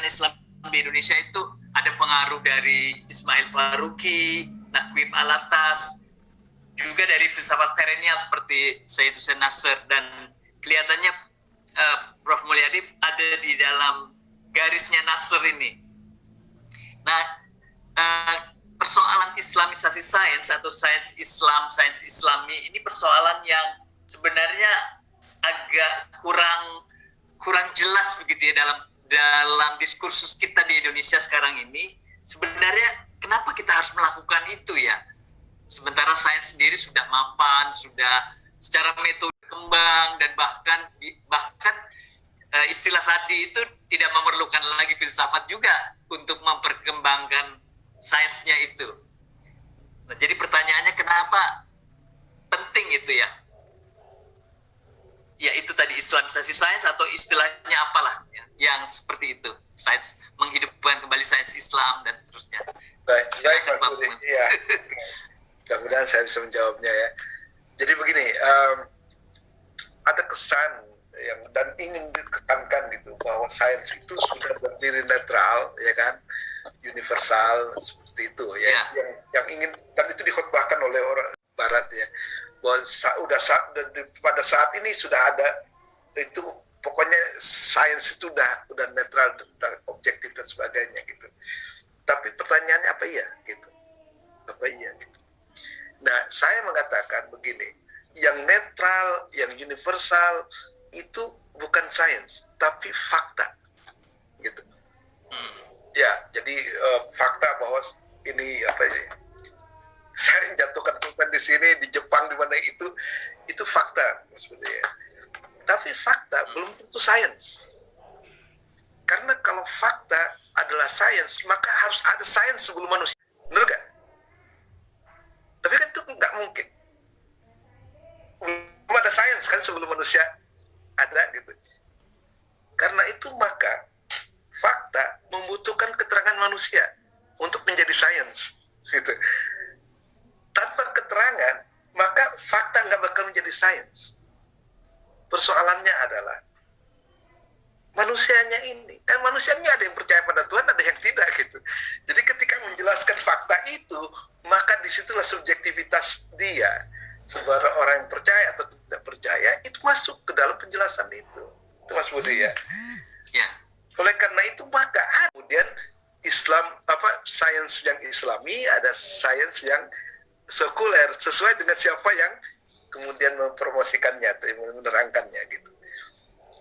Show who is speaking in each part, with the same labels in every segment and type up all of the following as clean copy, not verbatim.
Speaker 1: aliran Islam di Indonesia itu ada pengaruh dari Ismail Farabi, Naqib Al-Atas, juga dari filsafat perennial seperti Said Hussein Nasr, dan kelihatannya Prof. Mulyadi ada di dalam garisnya Nasr ini. Nah, persoalan Islamisasi sains atau sains Islam, sains Islami ini persoalan yang sebenarnya agak kurang jelas begitu ya dalam diskursus kita di Indonesia sekarang ini. Sebenarnya kenapa kita harus melakukan itu ya? Sementara sains sendiri sudah mapan, sudah secara metode kembang, dan bahkan istilah tadi itu tidak memerlukan lagi filsafat juga untuk memperkembangkan sainsnya itu. Nah, jadi pertanyaannya kenapa penting itu ya? Ya itu tadi Islamisasi sains atau istilahnya apalah ya, yang seperti itu. Sains menghidupkan kembali sains Islam dan seterusnya.
Speaker 2: Baik Mas Budi. Iya. Mudah-mudahan saya bisa menjawabnya ya. Jadi begini, ada kesan yang dan ingin dikesankan gitu bahwa sains itu sudah berdiri netral, ya kan, universal seperti itu ya. Yang ingin, dan itu dikhotbahkan oleh orang Barat ya, bahwa pada saat ini sudah ada itu, pokoknya sains itu udah netral, udah objektif dan sebagainya gitu. Tapi pertanyaannya apa iya gitu? Apa iya gitu? Nah, saya mengatakan begini, yang netral, yang universal itu bukan sains, tapi fakta, gitu. Ya, jadi fakta bahwa ini apa sih? Saya jatuhkan pulpen di sini, di Jepang, di mana itu fakta, maksudnya. Tapi fakta belum tentu sains. Karena kalau fakta adalah sains, maka harus ada sains sebelum manusia, benar gak? Tapi kan itu nggak mungkin. Belum ada sains kan sebelum manusia ada gitu. Karena itu maka fakta membutuhkan keterangan manusia untuk menjadi sains gitu. Tanpa keterangan maka fakta nggak bakal menjadi sains. Persoalannya adalah manusianya ini, kan manusianya ada yang percaya pada Tuhan, ada yang tidak gitu. Jadi ketika menjelaskan fakta itu, maka disitulah subjektivitas dia. Sebagai orang yang percaya atau tidak percaya, itu masuk ke dalam penjelasan itu. Itu Mas Budi ya. Oleh karena itu maka kemudian Islam, sains yang Islami, ada sains yang sekuler, sesuai dengan siapa yang kemudian mempromosikannya atau menerangkannya gitu.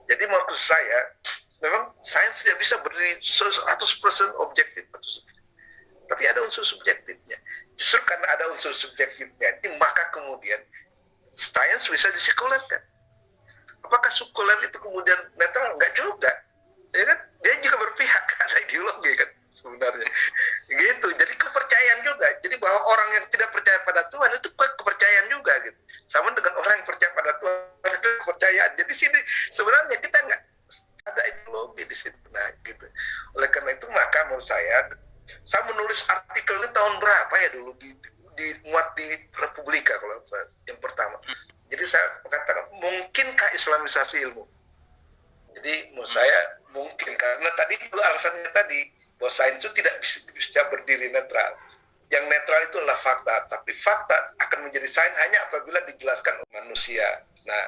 Speaker 2: Jadi maksud saya, memang sains tidak bisa berdiri 100% objektif, tapi ada unsur subjektifnya. Justru karena ada unsur subjektifnya, maka kemudian sains bisa disekulerkan. Apakah sekuler itu kemudian netral? Enggak juga, ya kan? Dia juga berpihak, ada ideologi kan sebenarnya. Gitu. Jadi kepercayaan juga. Jadi bahwa orang yang tidak percaya pada Tuhan itu kepercayaan juga gitu. Sama dengan orang yang percaya pada Tuhan itu kepercayaan. Jadi sini sebenarnya kita nggak ada ideologi di situ. Nah, gitu. Oleh karena itu maka menurut saya menulis artikel ini tahun berapa ya dulu dimuat di Republika kalau yang pertama. Jadi saya mengatakan mungkinkah Islamisasi ilmu? Jadi menurut saya mungkin, karena tadi itu alasannya tadi bahwa sains itu tidak bisa berdiri netral. Yang netral itu adalah fakta, tapi fakta akan menjadi sains hanya apabila dijelaskan oleh manusia. Nah,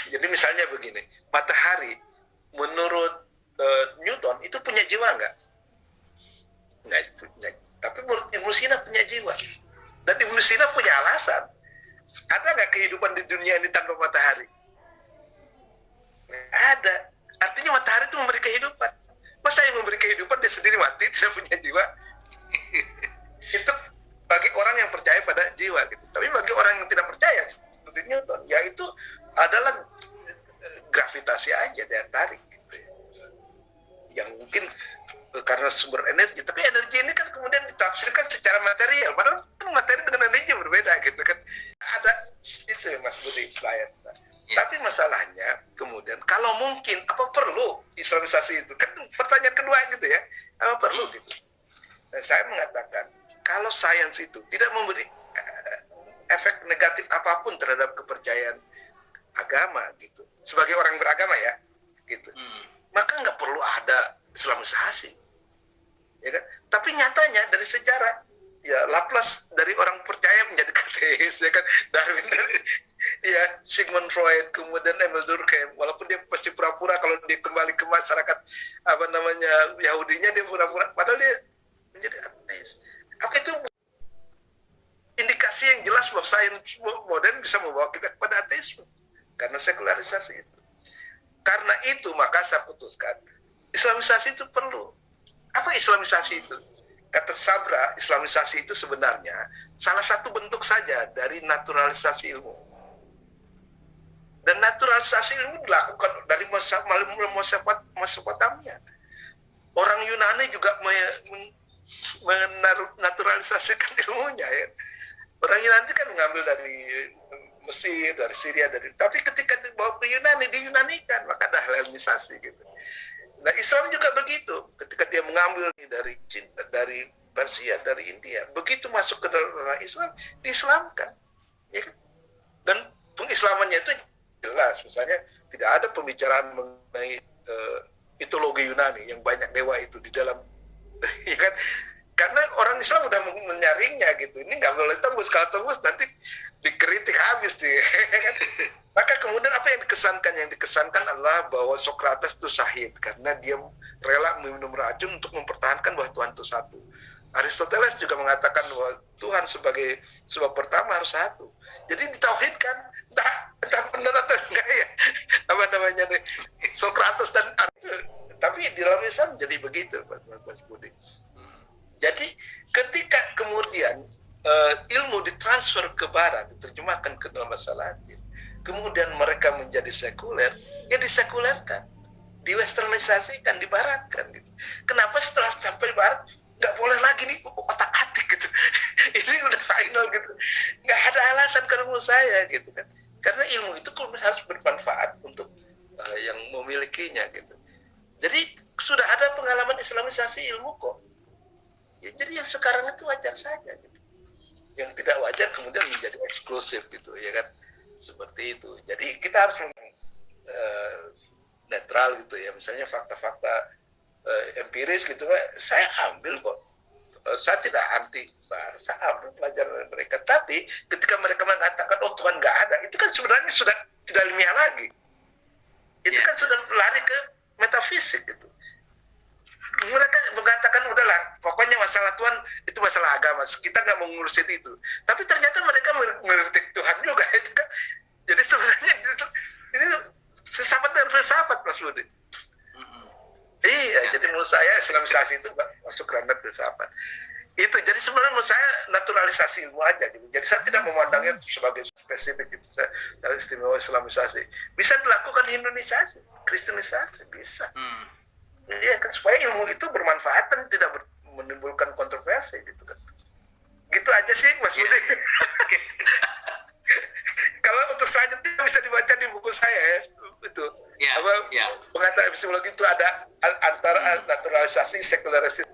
Speaker 2: jadi misalnya begini, matahari menurut Newton itu punya jiwa nggak? Nggak. Tapi menurut Ibnu Sina punya jiwa. Dan Ibnu Sina punya alasan. Ada nggak kehidupan di dunia ini tanpa matahari? Nggak ada. Artinya matahari itu memberi kehidupan. Masa yang memberi kehidupan dia sendiri mati, tidak punya jiwa? Itu bagi orang yang percaya pada jiwa gitu. Tapi bagi orang yang tidak percaya seperti Newton, ya itu adalah gravitasi aja, dia tarik gitu ya. Yang mungkin karena sumber energi, tapi energi ini kan kemudian ditafsirkan secara material, padahal kan materi dengan energi berbeda gitu kan. Ada itu ya Mas Budi, Tapi masalahnya kemudian kalau mungkin apa perlu Islamisasi itu? Kan pertanyaan kedua gitu ya, apa perlu gitu? Dan saya mengatakan kalau sains itu tidak memberi efek negatif apapun terhadap kepercayaan agama gitu, sebagai orang beragama ya gitu, maka nggak perlu ada Islamisasi, ya kan? Tapi nyatanya dari sejarah, ya Laplace dari orang percaya menjadi ateis, ya kan? Darwin dari ya Sigmund Freud, kemudian Emil Durkheim, walaupun dia pasti pura-pura kalau dia kembali ke masyarakat apa namanya Yahudinya dia pura-pura, padahal dia menjadi ateis. Apa itu indikasi yang jelas bahwa sains modern bisa membawa kita kepada ateisme karena sekularisasi itu. Karena itu maka saya putuskan Islamisasi itu perlu. Apa Islamisasi itu? Kata Sabra, Islamisasi itu sebenarnya salah satu bentuk saja dari naturalisasi ilmu. Dan naturalisasi ilmu dilakukan dari Mesopotamia. Orang Yunani juga menaturalisasikan ilmunya, ya. Orang Yunani kan mengambil dari Mesir, dari Syria, tapi ketika dibawa ke Yunani, diyunanikan, maka ada Helenisasi gitu. Nah, Islam juga begitu. Ketika dia mengambil dari Cina, dari Persia, dari India, begitu masuk ke dalam Islam, diislamkan. Ya kan? Dan pengislamannya itu jelas, misalnya tidak ada pembicaraan mengenai mitologi Yunani yang banyak dewa itu di dalam, ya kan? Karena orang Islam udah menyaringnya gitu. Ini nggak boleh tembus, kalau tembus nanti dikritik habis nih. Kan? Maka kemudian apa yang dikesankan? Yang dikesankan adalah bahwa Socrates itu syahid karena dia rela minum racun untuk mempertahankan bahwa Tuhan itu satu. Aristoteles juga mengatakan bahwa Tuhan sebagai sebab pertama harus satu. Jadi ditauhidkan, entah benar atau enggak ya. Apa namanya nih? Socrates dan tapi di dalam Islam jadi begitu, Mas Budi. Jadi ketika kemudian ilmu ditransfer ke Barat, diterjemahkan ke dalam bahasa Latin, kemudian mereka menjadi sekuler, ya disekulerkan, diwesternisasikan, dibaratkan. Gitu. Kenapa setelah sampai Barat nggak boleh lagi nih otak-atik gitu? Ini udah final gitu. Nggak ada alasan kalau menurut saya gitu kan. Karena ilmu itu harus bermanfaat untuk yang memilikinya gitu. Jadi sudah ada pengalaman Islamisasi ilmu kok. Ya, jadi yang sekarang itu wajar saja gitu. Yang tidak wajar kemudian menjadi eksklusif gitu, ya kan, seperti itu. Jadi kita harus netral gitu ya, misalnya fakta-fakta empiris gitu, saya ambil kok, saya tidak anti, saya ambil pelajaran dari mereka. Tapi ketika mereka mengatakan oh Tuhan nggak ada, itu kan sebenarnya sudah tidak ilmiah lagi, itu kan sudah lari ke metafisik gitu. Mereka mengatakan udahlah, pokoknya masalah Tuhan itu masalah agama, kita nggak mau ngurusin itu. Tapi ternyata mereka mengkritik Tuhan juga, itu kan. Jadi sebenarnya ini filsafat dan filsafat, Mas Budi. Iya, jadi menurut saya Islamisasi itu masuk ranah filsafat. Itu jadi sebenarnya menurut saya naturalisasi ilmu aja gitu. Jadi saya tidak memandangnya sebagai spesifik gitu. Saya istimewa Islamisasi. Bisa dilakukan Hinduisasi, Kristenisasi, bisa. Iya kan, supaya ilmu itu bermanfaat dan tidak menimbulkan kontroversi gitu kan. Gitu aja sih Mas Budi. Kalau untuk selanjutnya bisa dibaca di buku saya itu. Pengantar epistemologi itu ada antara naturalisasi sekularisasi